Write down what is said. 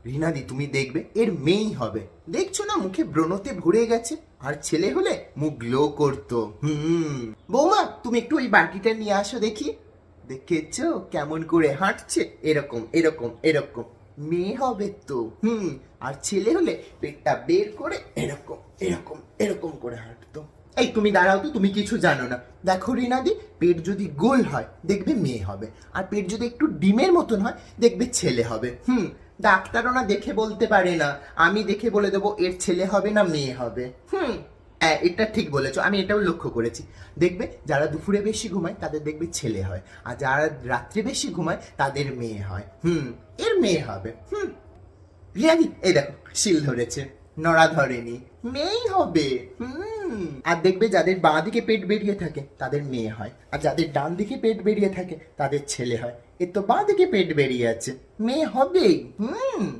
রিনাদি তুমি দেখবে এর মেয়েই হবে। দেখছো না মুখে ব্রণতে ভরে গেছে, আর ছেলে হলে মুখ গ্লো করতো। বৌমা তুমি একটু ওই বাটিটা নিয়ে আসো দেখি। দেখেছো কেমন করে হাঁটছে, এরকম এরকম এরকম। মেয়ে হবে তো। আর ছেলে হলে পেটটা বের করে এরকম এরকম এরকম করে হাঁটতো। এই তুমি দাঁড়াও তো, তুমি কিছু জানো না। দেখো রিনাদি, পেট যদি গোল হয় দেখবে মেয়ে হবে, আর পেট যদি একটু ডিমের মতন হয় দেখবে ছেলে হবে। ডাক্তারও না দেখে বলতে পারে না, আমি দেখে বলে দেবো এর ছেলে হবে না মেয়ে হবে। হ্যাঁ, এটা ঠিক বলেছো, আমি এটাও লক্ষ্য করেছি। দেখবে যারা দুপুরে বেশি ঘুমায় তাদের দেখবে ছেলে হয়, আর যারা রাত্রে বেশি ঘুমায় তাদের মেয়ে হয়। এর মেয়ে হবে। রিয়াদি এই দেখো শিল ধরেছে, নড়া ধরেনি, মেয়েই হবে। আর দেখবে যাদের বাঁ দিকে পেট বেরিয়ে থাকে তাদের মেয়ে হয়, আর যাদের ডান দিকে পেট বেরিয়ে থাকে তাদের ছেলে হয়। এর তো বাঁ দিকে পেট বেরিয়ে আছে, মেয়ে হবেই।